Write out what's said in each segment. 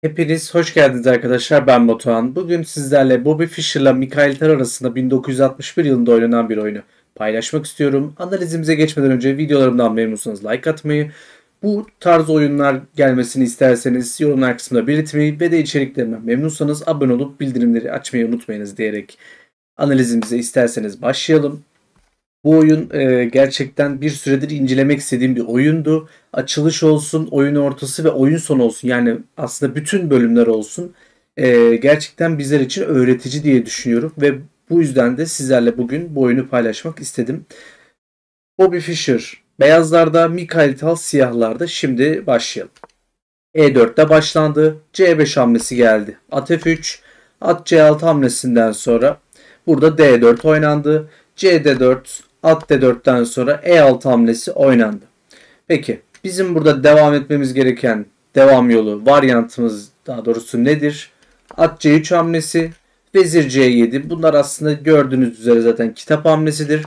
Hepiniz hoş geldiniz arkadaşlar. Ben Batuhan. Bugün sizlerle Bobby Fischer'la Mikhail Tal arasında 1961 yılında oynanan bir oyunu paylaşmak istiyorum. Analizimize geçmeden önce videolarımdan memnunsanız like atmayı, bu tarz oyunlar gelmesini isterseniz yorumlar kısmında belirtmeyi ve de içeriklerimden memnunsanız abone olup bildirimleri açmayı unutmayınız diyerek analizimize isterseniz başlayalım. Bu oyun gerçekten bir süredir incelemek istediğim bir oyundu. Açılış olsun, oyun ortası ve oyun sonu olsun. Yani aslında bütün bölümler olsun. Gerçekten bizler için öğretici diye düşünüyorum. Ve bu yüzden de sizlerle bugün bu oyunu paylaşmak istedim. Bobby Fischer beyazlarda, Mikhail Tal siyahlarda. Şimdi başlayalım. E4'te başlandı. C5 hamlesi geldi. At F3, at C6 hamlesinden sonra burada D4 oynandı. CD4, at D4'ten sonra E6 hamlesi oynandı. Peki bizim burada devam etmemiz gereken devam yolu, varyantımız daha doğrusu nedir? At C3 hamlesi, vezir C7. Bunlar aslında gördüğünüz üzere zaten kitap hamlesidir.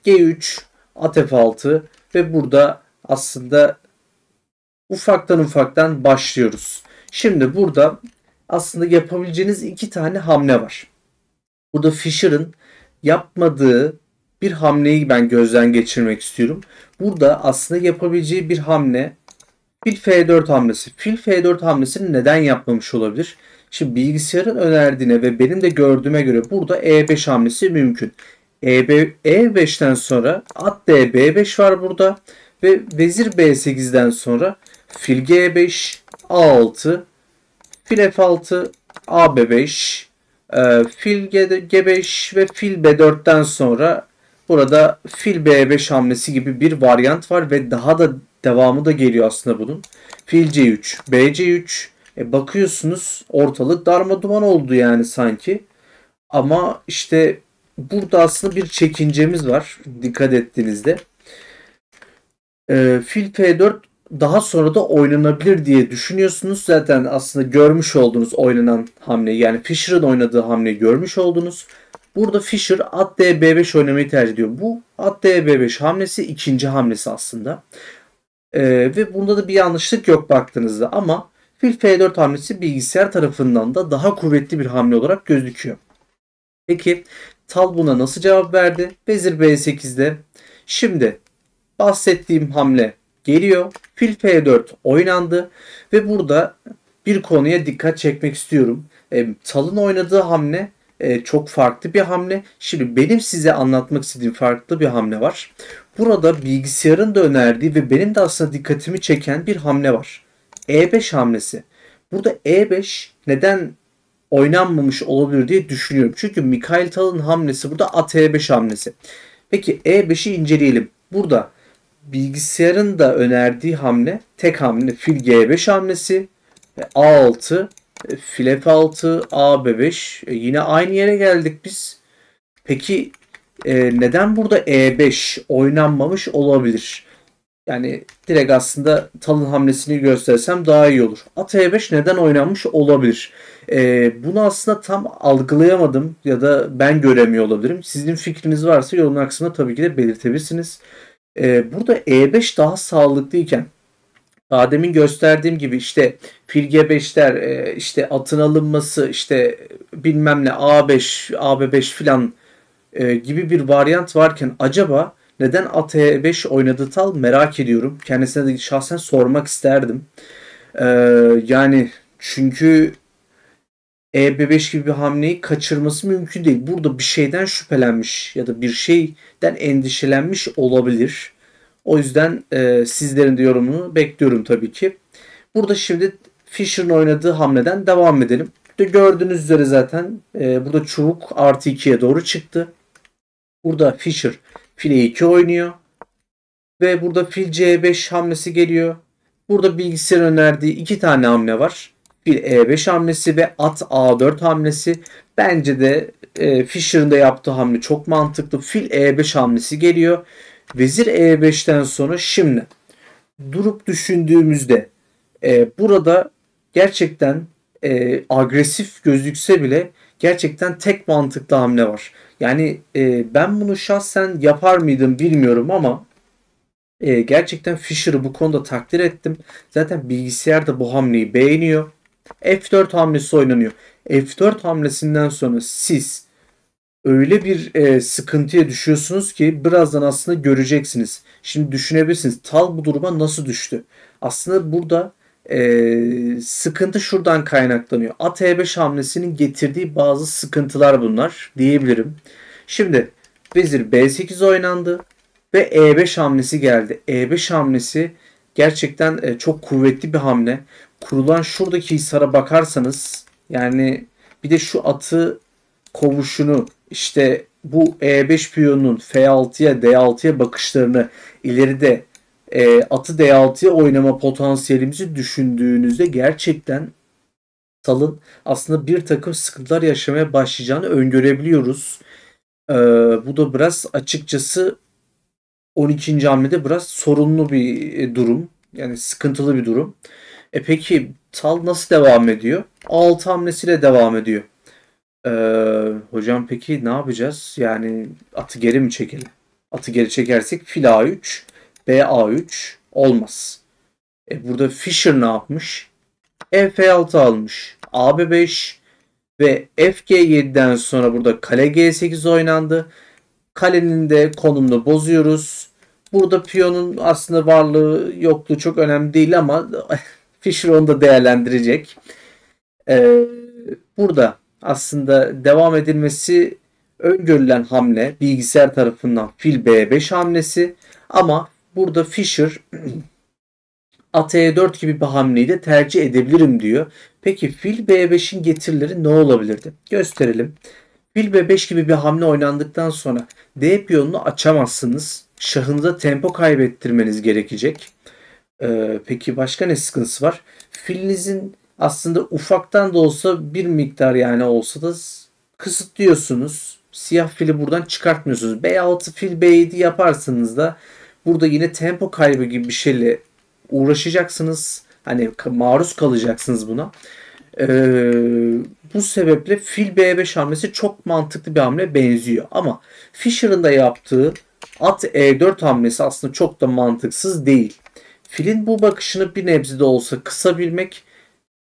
G3, at F6 ve burada aslında ufaktan başlıyoruz. Şimdi burada aslında yapabileceğiniz iki tane hamle var. Burada Fischer'ın yapmadığı bir hamleyi ben gözden geçirmek istiyorum. Burada aslında yapabileceği bir hamle fil F4 hamlesi. Fil F4 hamlesini neden yapmamış olabilir? Şimdi bilgisayarın önerdiğine ve benim de gördüğüme göre burada E5 hamlesi mümkün. E5'ten sonra at D B5 var burada ve vezir B8'den sonra fil G5, A6, fil F6, AB5, fil G5 ve fil B4'ten sonra burada fil B5 hamlesi gibi bir varyant var ve daha da devamı da geliyor aslında bunun. Fil C3, BC3. Bakıyorsunuz ortalık darmaduman oldu yani sanki. Ama işte burada aslında bir çekincemiz var dikkat ettiğinizde. Fil F4 daha sonra da oynanabilir diye düşünüyorsunuz. Zaten aslında görmüş olduğunuz oynanan hamleyi, yani Fischer'ın oynadığı hamleyi görmüş oldunuz. Burada Fischer at D B5 oynamayı tercih ediyor. Bu at D B5 hamlesi ikinci hamlesi aslında. Ve bunda da bir yanlışlık yok baktığınızda, ama fil F4 hamlesi bilgisayar tarafından da daha kuvvetli bir hamle olarak gözüküyor. Peki Tal buna nasıl cevap verdi? Vezir B8'de. Şimdi bahsettiğim hamle geliyor. Fil F4 oynandı ve burada bir konuya dikkat çekmek istiyorum. Tal'ın oynadığı hamle çok farklı bir hamle. Şimdi benim size anlatmak istediğim farklı bir hamle var. Burada bilgisayarın da önerdiği ve benim de aslında dikkatimi çeken bir hamle var. E5 hamlesi. Burada E5 neden oynanmamış olabilir diye düşünüyorum. Çünkü Mikhail Tal'ın hamlesi burada at E5 hamlesi. Peki E5'i inceleyelim. Burada bilgisayarın da önerdiği hamle tek hamle fil G5 hamlesi, A6, fil F6, AB5. Yine aynı yere geldik biz. Peki neden burada E5 oynanmamış olabilir? Yani direkt aslında Tal'ın hamlesini göstersem daha iyi olur. At E5 neden oynanmış olabilir? Bunu aslında tam algılayamadım ya da ben göremiyor olabilirim. Sizin fikriniz varsa yorumlar kısmında tabii ki de belirtebilirsiniz. Burada E5 daha sağlıklıyken, daha demin gösterdiğim gibi işte fil G5'ler, işte atın alınması, işte bilmem ne A5, AB5 filan gibi bir varyant varken acaba neden at E5 oynadı Tal merak ediyorum. Kendisine de şahsen sormak isterdim. Ee, Yani çünkü EB5 gibi bir hamleyi kaçırması mümkün değil. Burada bir şeyden şüphelenmiş ya da bir şeyden endişelenmiş olabilir. O yüzden sizlerin de yorumunu bekliyorum tabii ki. Burada şimdi Fischer'ın oynadığı hamleden devam edelim. Gördüğünüz üzere zaten burada çubuk artı 2'ye doğru çıktı. Burada Fischer file 2 oynuyor. Ve burada fil C5 hamlesi geliyor. Burada bilgisayar önerdiği iki tane hamle var. Fil E5 hamlesi ve at A4 hamlesi. Bence de Fischer'ın da yaptığı hamle çok mantıklı. Fil E5 hamlesi geliyor. Vezir E5'ten sonra şimdi durup düşündüğümüzde burada gerçekten agresif gözükse bile gerçekten tek mantıklı hamle var. Yani ben bunu şahsen yapar mıydım bilmiyorum, ama gerçekten Fischer'ı bu konuda takdir ettim. Zaten bilgisayar da bu hamleyi beğeniyor. F4 hamlesi oynanıyor. F4 hamlesinden sonra siz öyle bir sıkıntıya düşüyorsunuz ki birazdan aslında göreceksiniz. Şimdi düşünebilirsiniz. Tal bu duruma nasıl düştü? Aslında burada sıkıntı şuradan kaynaklanıyor. At E5 hamlesinin getirdiği bazı sıkıntılar bunlar diyebilirim. Şimdi vezir B8 oynandı ve E5 hamlesi geldi. E5 hamlesi gerçekten çok kuvvetli bir hamle. Kurulan şuradaki hisara bakarsanız yani bir de şu atı kovuşunu işte bu E5 piyonunun F6'ya D6'ya bakışlarını ileride atı D6'ya oynama potansiyelimizi düşündüğünüzde gerçekten Tal'ın aslında bir takım sıkıntılar yaşamaya başlayacağını öngörebiliyoruz. Bu da biraz açıkçası 12. hamlede biraz sorunlu bir durum. Yani sıkıntılı bir durum. Peki Tal nasıl devam ediyor? A6 hamlesiyle devam ediyor. Hocam peki ne yapacağız? Yani atı geri mi çekelim? Atı geri çekersek fil A3, B A3 olmaz. Burada Fischer ne yapmış? F6 almış. AB5 ve FG7'den sonra burada kale G8 oynandı. Kalenin de konumunu bozuyoruz. Burada piyonun aslında varlığı yokluğu çok önemli değil ama Fischer onu da değerlendirecek. Burada aslında devam edilmesi öngörülen hamle bilgisayar tarafından fil B5 hamlesi ama burada Fischer at E4 gibi bir hamleyi de tercih edebilirim diyor. Peki fil B5'in getirileri ne olabilirdi? Gösterelim. Fil B5 gibi bir hamle oynandıktan sonra D piyonunu açamazsınız. Şahınıza tempo kaybettirmeniz gerekecek. Peki başka ne sıkıntısı var? Filinizin aslında ufaktan da olsa bir miktar yani olsa da kısıtlıyorsunuz. Siyah fili buradan çıkartmıyorsunuz. B6 fil B7 yaparsanız da burada yine tempo kaybı gibi bir şeyle uğraşacaksınız. Hani maruz kalacaksınız buna. Bu sebeple fil B5 hamlesi çok mantıklı bir hamle benziyor. Ama Fischer'ın da yaptığı at E4 hamlesi aslında çok da mantıksız değil. Filin bu bakışını bir nebze de olsa kısabilmek,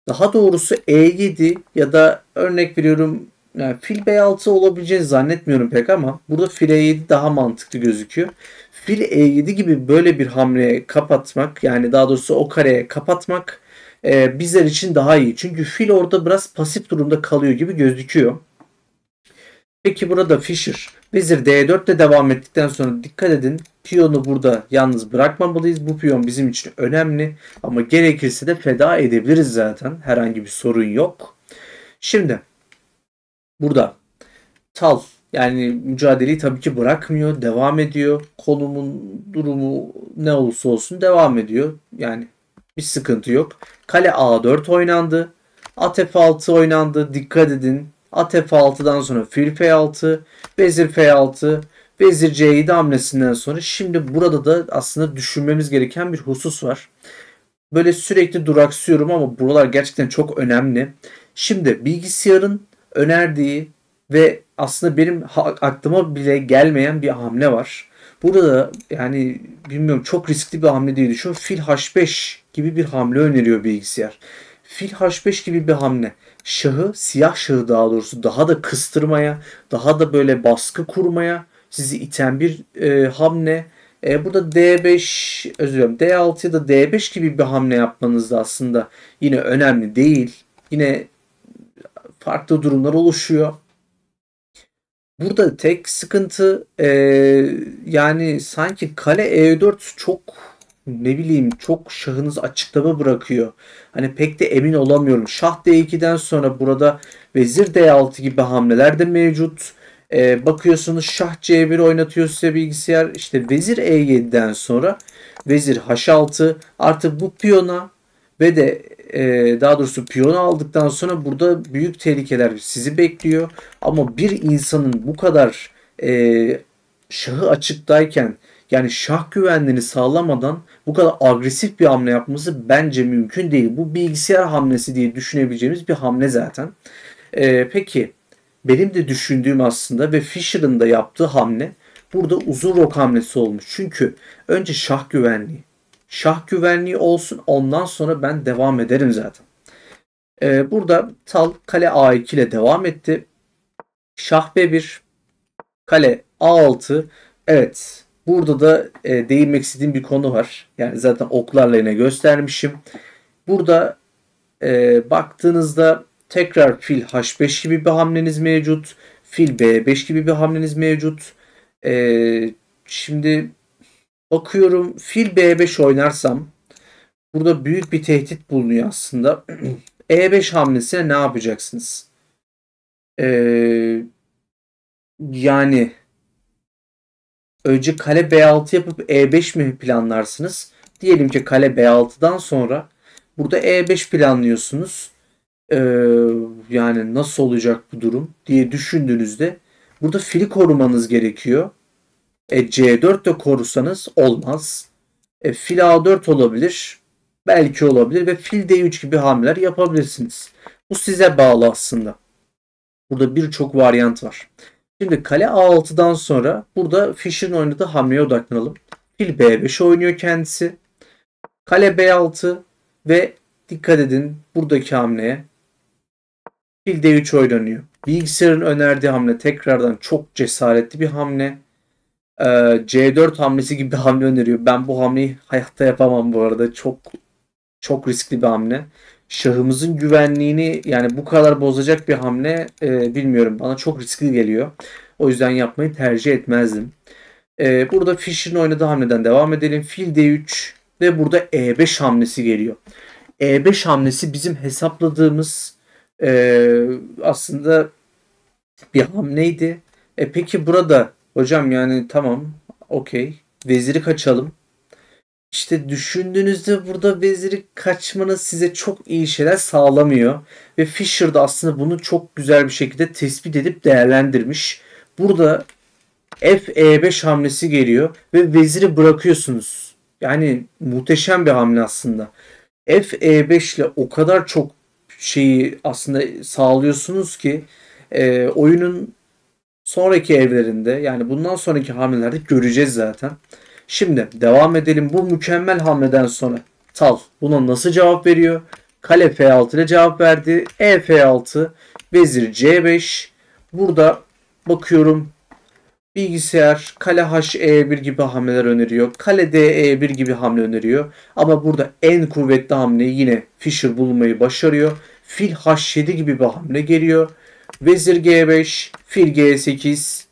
daha doğrusu E7 ya da örnek veriyorum yani fil B6 olabileceğini zannetmiyorum pek ama burada fil E7 daha mantıklı gözüküyor. Fil E7 gibi böyle bir hamleye kapatmak yani daha doğrusu o kareye kapatmak bizler için daha iyi. Çünkü fil orada biraz pasif durumda kalıyor gibi gözüküyor. Peki burada Fischer vezir D4 ile devam ettikten sonra dikkat edin. Piyonu burada yalnız bırakmamalıyız. Bu piyon bizim için önemli. Ama gerekirse de feda edebiliriz zaten. Herhangi bir sorun yok. Şimdi burada Tal yani mücadeleyi tabii ki bırakmıyor. Devam ediyor. Konumun durumu ne olursa olsun devam ediyor. Yani bir sıkıntı yok. Kale A4 oynandı. At F6 oynandı. Dikkat edin. At F6'dan sonra fil F6, vezir F6, vezir C7 hamlesinden sonra şimdi burada da aslında düşünmemiz gereken bir husus var. Böyle sürekli duraksıyorum ama buralar gerçekten çok önemli. Şimdi bilgisayarın önerdiği ve aslında benim aklıma bile gelmeyen bir hamle var. Burada yani bilmiyorum çok riskli bir hamle diye düşünüyorum. Fil H5 gibi bir hamle öneriyor bilgisayar. Fil H5 gibi bir hamle. Şahı, siyah şahı daha doğrusu daha da kıstırmaya, daha da böyle baskı kurmaya sizi iten bir hamle. Burada D5, özür dilerim, D6 ya da D5 gibi bir hamle yapmanız da aslında yine önemli değil. Yine farklı durumlar oluşuyor. Burada tek sıkıntı yani sanki kale E4 çok ne bileyim çok şahınız açıklama bırakıyor. Hani pek de emin olamıyorum. Şah D2'den sonra burada vezir D6 gibi hamleler de mevcut. Bakıyorsunuz şah C1 oynatıyor size bilgisayar. İşte vezir E7'den sonra vezir H6 artık bu piyona ve de daha doğrusu piyonu aldıktan sonra burada büyük tehlikeler sizi bekliyor. Ama bir insanın bu kadar şahı açıktayken yani şah güvenliğini sağlamadan bu kadar agresif bir hamle yapması bence mümkün değil. Bu bilgisayar hamlesi diye düşünebileceğimiz bir hamle zaten. Peki benim de düşündüğüm aslında ve Fischer'ın da yaptığı hamle burada uzun rok hamlesi olmuş. Çünkü önce şah güvenliği. Şah güvenliği olsun ondan sonra ben devam ederim zaten. Burada tal kale A2 ile devam etti. Şah B1, kale A6. Evet. Burada da değinmek istediğim bir konu var. Yani zaten oklarla yine göstermişim. Burada baktığınızda tekrar fil H5 gibi bir hamleniz mevcut. Fil B5 gibi bir hamleniz mevcut. Şimdi bakıyorum fil B5 oynarsam burada büyük bir tehdit bulunuyor aslında. E5 hamlesine ne yapacaksınız? Yani önce kale B6 yapıp E5 mi planlarsınız? Diyelim ki kale B6'dan sonra burada E5 planlıyorsunuz. Ee, Yani nasıl olacak bu durum diye düşündüğünüzde burada fili korumanız gerekiyor. C4 de korusanız olmaz. Fil A4 olabilir. Belki olabilir ve fil D3 gibi hamleler yapabilirsiniz. Bu size bağlı aslında. Burada birçok varyant var. Şimdi kale A6'dan sonra burada Fischer'ın oynadığı hamleye odaklanalım. Fil B5 oynuyor kendisi. Kale B6 ve dikkat edin buradaki hamleye. Fil D3 oynanıyor. Bilgisayarın önerdiği hamle tekrardan çok cesaretli bir hamle. C4 hamlesi gibi bir hamle öneriyor. Ben bu hamleyi hayatta yapamam bu arada. Çok riskli bir hamle. Şahımızın güvenliğini yani bu kadar bozacak bir hamle bilmiyorum. Bana çok riskli geliyor. O yüzden yapmayı tercih etmezdim. Burada Fischer'ın oynadığı hamleden devam edelim. Fil D3 ve burada E5 hamlesi geliyor. E5 hamlesi bizim hesapladığımız aslında bir hamleydi. Peki burada hocam yani tamam okey. Veziri kaçalım. İşte düşündüğünüzde burada veziri kaçmanız size çok iyi şeyler sağlamıyor. Ve Fischer de aslında bunu çok güzel bir şekilde tespit edip değerlendirmiş. Burada F-E5 hamlesi geliyor ve veziri bırakıyorsunuz. Yani muhteşem bir hamle aslında. F-E5 ile o kadar çok şeyi aslında sağlıyorsunuz ki oyunun sonraki evlerinde yani bundan sonraki hamlelerde göreceğiz zaten. Şimdi devam edelim. Bu mükemmel hamleden sonra Tal buna nasıl cevap veriyor? Kale F6 ile cevap verdi. E F6, vezir C5. Burada bakıyorum bilgisayar kale H E1 gibi hamleler öneriyor. Kale D E1 gibi hamle öneriyor. Ama burada en kuvvetli hamleyi yine Fischer bulmayı başarıyor. Fil H7 gibi bir hamle geliyor. Vezir G5, fil G8,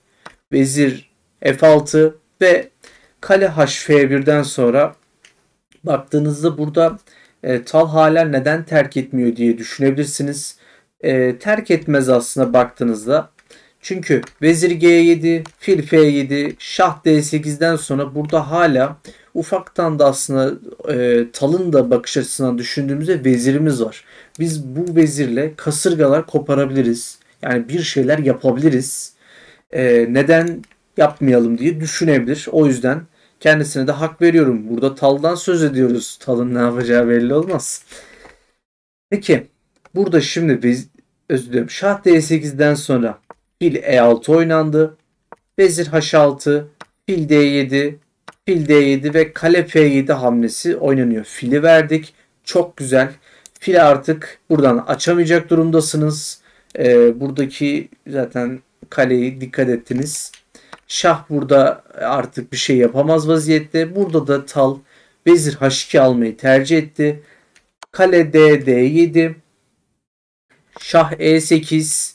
vezir F6 ve kale H-F1'den sonra baktığınızda burada Tal hala neden terk etmiyor diye düşünebilirsiniz. Terk etmez aslında baktığınızda. Çünkü vezir G7, fil F7, şah D8'den sonra burada hala ufaktan da aslında Tal'ın da bakış açısından düşündüğümüzde vezirimiz var. Biz bu vezirle kasırgalar koparabiliriz. Yani bir şeyler yapabiliriz. Neden yapmayalım diye düşünebilir. O yüzden kendisine de hak veriyorum. Burada Tal'dan söz ediyoruz. Tal'ın ne yapacağı belli olmaz. Peki burada şimdi özür dilerim. Şah D8'den sonra fil E6 oynandı. Vezir H6, fil D7, fil D7 ve kale F7 hamlesi oynanıyor. Fili verdik. Çok güzel. Fili artık buradan açamayacak durumdasınız. Buradaki zaten kaleyi dikkat ettiniz. Şah burada artık bir şey yapamaz vaziyette. Burada da Tal vezir H2 almayı tercih etti. Kale D D7, şah E8,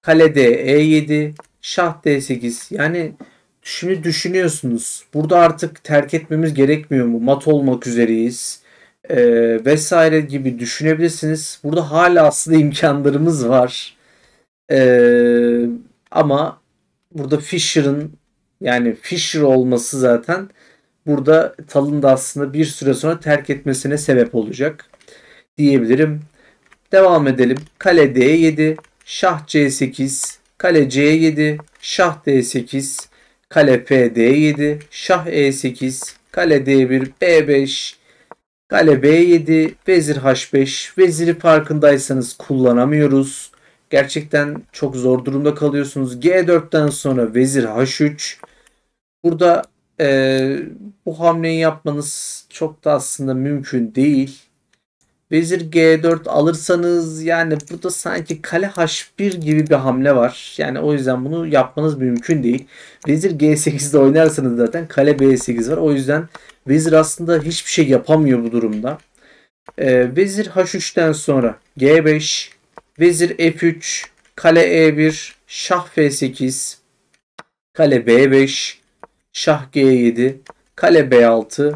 kale D E7, şah D8. Yani şimdi düşünüyorsunuz. Burada artık terk etmemiz gerekmiyor mu? Mat olmak üzereyiz. Vesaire gibi düşünebilirsiniz. Burada hala aslında imkanlarımız var. Ama burada Fischer'ın yani Fischer olması zaten burada Tal'ın da aslında bir süre sonra terk etmesine sebep olacak diyebilirim. Devam edelim. Kale D7, şah C8, kale C7, şah D8, kale F D7, şah E8, kale D1, B5, kale B7, vezir H5. Veziri farkındaysanız kullanamıyoruz. Gerçekten çok zor durumda kalıyorsunuz. G4'ten sonra vezir H3. Burada bu hamleyi yapmanız çok da aslında mümkün değil. Vezir G4 alırsanız yani burada sanki kale H1 gibi bir hamle var. Yani o yüzden bunu yapmanız mümkün değil. Vezir G8'de oynarsanız zaten kale B8 var. O yüzden vezir aslında hiçbir şey yapamıyor bu durumda. Vezir H3'ten sonra G5, vezir F3, kale E1, şah F8, kale B5, şah G7, kale B6,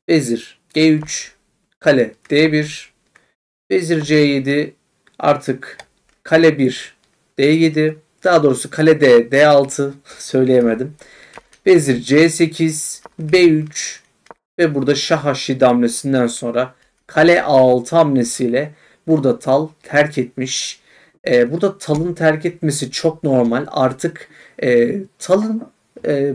vezir G3, kale D1, vezir C7, artık kale 1, D7, daha doğrusu kale D, D6 söyleyemedim. Vezir C8, B3 ve burada şah H7 hamlesinden sonra kale A6 hamlesiyle burada tal terk etmiş. Burada talın terk etmesi çok normal. Artık talın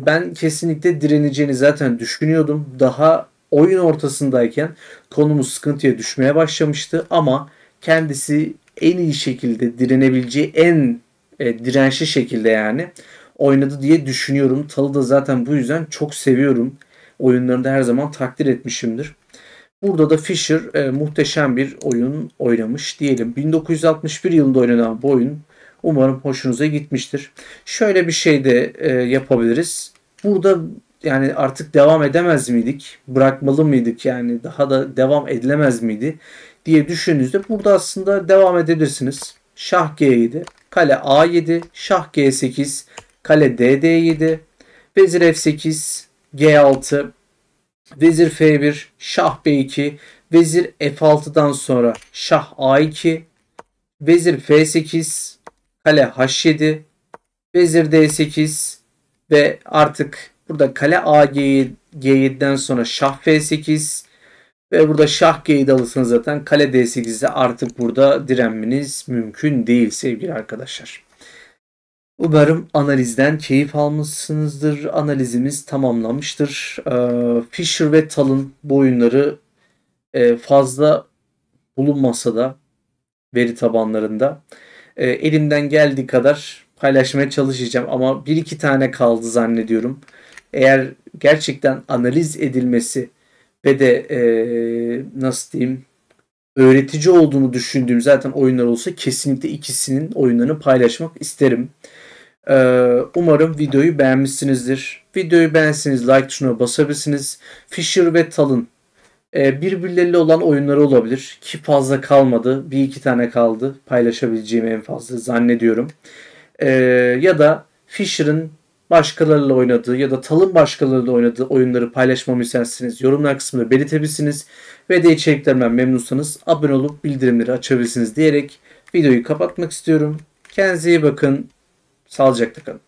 ben kesinlikle direneceğini zaten düşünüyordum. Daha oyun ortasındayken konumuz sıkıntıya düşmeye başlamıştı ama kendisi en iyi şekilde direnebileceği en dirençli şekilde yani oynadı diye düşünüyorum. Tal'ı da zaten bu yüzden çok seviyorum. Oyunlarında her zaman takdir etmişimdir. Burada da Fischer muhteşem bir oyun oynamış diyelim. 1961 yılında oynanan bu oyun umarım hoşunuza gitmiştir. Şöyle bir şey de yapabiliriz. Burada yani artık devam edemez miydik? Bırakmalı mıydık yani? Daha da devam edilemez miydi diye düşündüğünüzde burada aslında devam edebilirsiniz. Şah G7, kale A7, şah G8, kale DD7, vezir F8, G6, vezir F1, şah B2, vezir F6'dan sonra şah A2, vezir F8, kale H7, vezir D8 ve artık burada kale G7'den sonra şah F8 ve burada şah G7 alırsanız zaten kale D8'de artık burada direnmeniz mümkün değil sevgili arkadaşlar. Umarım analizden keyif almışsınızdır. Analizimiz tamamlanmıştır. Fischer ve Tal'ın bu oyunları fazla bulunmasa da veri tabanlarında elimden geldiği kadar paylaşmaya çalışacağım. Ama bir iki tane kaldı zannediyorum. Eğer gerçekten analiz edilmesi ve de nasıl diyeyim öğretici olduğunu düşündüğüm zaten oyunlar olsa kesinlikle ikisinin oyunlarını paylaşmak isterim. Umarım videoyu beğenmişsinizdir. Videoyu beğenseniz like tuşuna basabilirsiniz. Fischer ve Tal'ın birbirleriyle olan oyunları olabilir ki fazla kalmadı. Bir iki tane kaldı paylaşabileceğim en fazla zannediyorum. Ya da Fischer'ın başkalarıyla oynadığı ya da Tal'ın başkalarıyla oynadığı oyunları paylaşmamı isterseniz yorumlar kısmında belirtebilirsiniz. Ve de içeriklerimden memnunsanız abone olup bildirimleri açabilirsiniz diyerek videoyu kapatmak istiyorum. Kendinize iyi bakın. Sağlıcakla kalın.